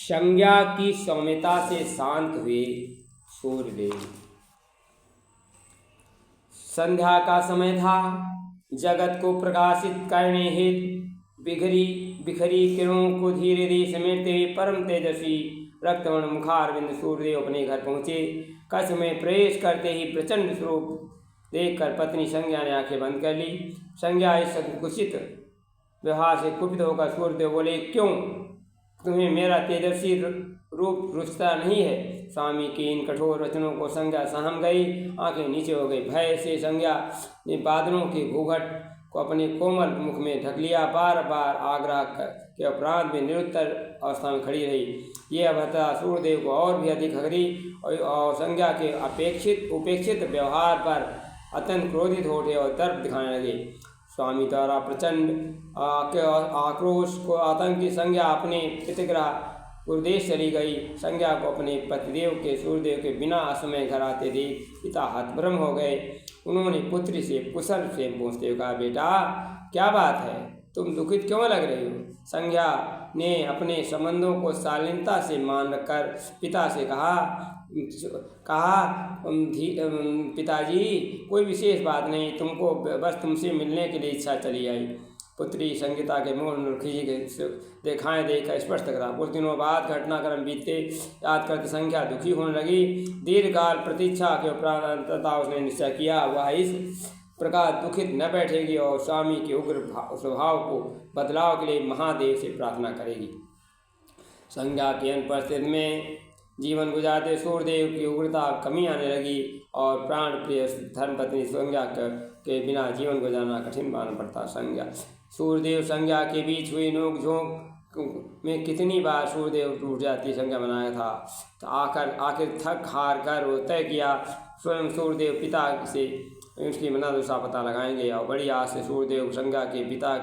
संज्ञा की सौम्यता से शांत हुए सूर्यदेव। संध्या का समय था। जगत को प्रकाशित करने हेतु बिखरी किरणों को धीरे धीरे समेटते हुए परम तेजस्वी रक्तवर्ण मुखारविंद सूर्यदेव अपने घर पहुँचे। कक्ष में प्रवेश करते ही प्रचंड स्वरूप देखकर पत्नी संज्ञा ने आंखें बंद कर ली। संज्ञा इस कुचित व्यवहार से कुपित होकर सूर्यदेव बोले, क्यों तुम्हें मेरा तेजस्वी रूप रुचता नहीं है? स्वामी के इन कठोर वचनों को संज्ञा सहम गई, आंखें नीचे हो गई। भय से संज्ञा ने बादलों के घूंघट को अपने कोमल मुख में ढक लिया। बार बार आग्रह के उपरांत में निरुत्तर अवस्था में खड़ी रही। ये अभद्रता सूर्यदेव को और भी अधिक हरी और संज्ञा के उपेक्षित व्यवहार पर अत्यंत क्रोधित हो उठे और दर्प दिखाने लगे। स्वामी द्वारा प्रचंड आक्रोश को आतंकी संज्ञा अपने पितृगृह गुरुदेश चली गई। संज्ञा को अपने पतिदेव के सूर्यदेव के बिना असमय घर आते देख पिता हतभम्ब हो गए। उन्होंने पुत्री से कुशल से पूछते हुए कहा, बेटा क्या बात है, तुम दुखित क्यों लग रही हो? संज्ञा ने अपने संबंधों को शालीनता से मान रखकर पिता से कहा, पिताजी कोई विशेष बात नहीं, तुमको बस तुमसे मिलने के लिए इच्छा चली आई। पुत्री संगीता के मुँह खिजी देखाएं देखकर स्पष्ट करा। कुछ दिनों बाद घटनाक्रम बीतते याद करते संज्ञा दुखी होने लगी। दीर्घकाल प्रतीक्षा के उपरांत अंततः उसने निश्चय किया वह इस प्रकार दुखित न बैठेगी और स्वामी के उग्र स्वभाव को बदलाव के लिए महादेव से प्रार्थना करेगी। संज्ञा की अनुपस्थिति में जीवन गुजारते सूर्यदेव की उग्रता कमी आने लगी और प्राण प्रिय धर्मपत्नी संज्ञा के बिना जीवन गुजारना कठिन मालूम पड़ता। सूर्यदेव संज्ञा के बीच हुई नोक झोंक में कितनी बार सूर्यदेव टूट जाती संज्ञा बनाया था। तो आखिर थक हार कर वो तय किया स्वयं सूर्यदेव पिता से उसकी मनोदशा पता लगाएंगे और बड़ी आस से सूर्यदेव संज्ञा के पिता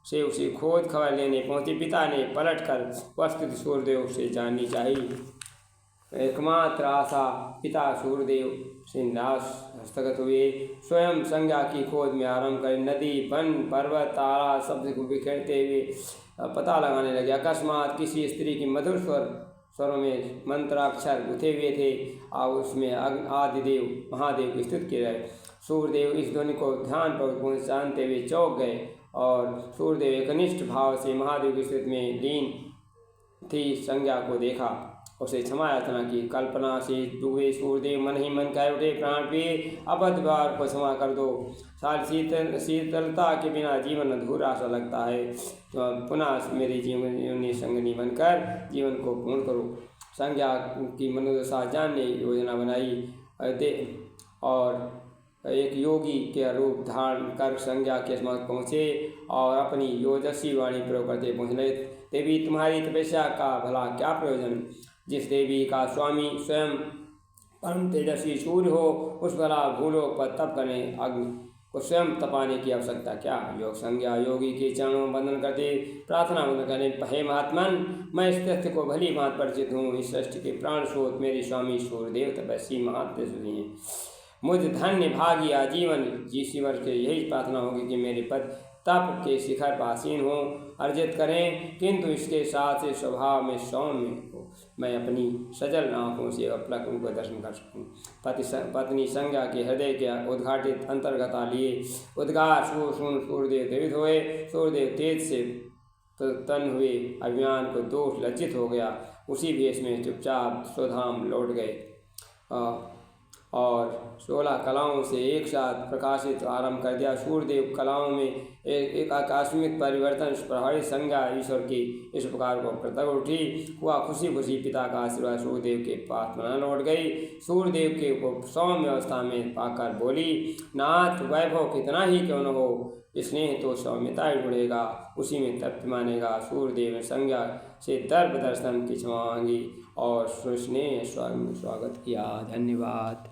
से उसे खोज खबर लेने पहुंचे। पिता ने पलटकर वस्तुतः सूर्यदेव से जाननी चाहिए। एकमात्र आशा पिता सूर्यदेव से हस्तगत हुए। स्वयं संज्ञा की खोज में आरंभ कर नदी वन पर्वत तारा शब्द को बिखेरते हुए पता लगाने लगे। अकस्मात किसी स्त्री की मधुर स्वरों में मंत्राक्षर गुथे हुए थे और उसमें आदिदेव महादेव की स्तुति की रहे। सूर्यदेव इस ध्वनि को ध्यानपूर्वक जानते हुए चौंक गए और सूर्यदेव एकनिष्ठ भाव से महादेव की स्तुति में लीन थी। संज्ञा को देखा, उसे क्षमा याचना की। कल्पना से डूबे सूर्यदेव मन ही मन कह उठे, प्राण प्रिय अबद्धवार को क्षमा कर दो। शीतलता के बिना जीवन अधूरा सा लगता है, तो पुनः मेरे जीवन संगनी बनकर जीवन को पूर्ण करो। संज्ञा की मनोदशा जानने योजना बनाई और एक योगी के रूप धारण कर संज्ञा के समक्ष पहुँचे और अपनी योजस्वी वाणी प्रयोग करते पहुँचने, देवी तुम्हारी तपस्या का भला क्या प्रयोजन? जिस देवी का स्वामी स्वयं परम तेजस्वी सूर्य हो, उस भला भूलोक पर तप करने अग्नि को स्वयं तपाने की आवश्यकता क्या? योग संज्ञा योगी के चरणों में वंदन करते प्रार्थना बंदन करने, हे महात्मन, मैं इस तथ्य को भली भांति परिचित हूँ, इस सृष्टि के प्राण स्रोत मेरे स्वामी सूर्यदेव तपस्वी महातेजस्वी हैं। मुझ धन्य भागी आजीवन ईश्वर से यही प्रार्थना होगी कि मेरे पद तप के शिखर पासीन हो अर्जित करें, किंतु इसके साथ से स्वभाव में सौम्य हो, मैं अपनी सजल आँखों से अपलक उनको दर्शन कर सकूँ। पत्नी संज्ञा के हृदय के उद्घाटित अंतर्गता लिए उद्गार सुन सूर्यदेव देवित हुए। सूर्यदेव तेज से तन हुए अभिमान को दोष लज्जित हो गया। उसी भेष में चुपचाप स्वधाम लौट गए और 16 कलाओं से एक साथ प्रकाशित आरंभ कर दिया। सूर्यदेव कलाओं में एक आकस्मिक परिवर्तन प्रभावित संज्ञा ईश्वर की इस प्रकार को प्रत्यक्ष उठी। हुआ खुशी खुशी पिता का आशीर्वाद सूर्यदेव के पास पुनः लौट गई। सूर्यदेव के को सौम्य अवस्था में पाकर बोली, नाथ वैभव कितना ही क्यों न हो, स्नेह तो सौम्यता ही ढूंढेगा, उसी में तृप्ति मानेगा। सूर्यदेव ने संज्ञा से दर्प दर्शन की क्षमा मांगी और सुस्नेह स्वागत किया। धन्यवाद।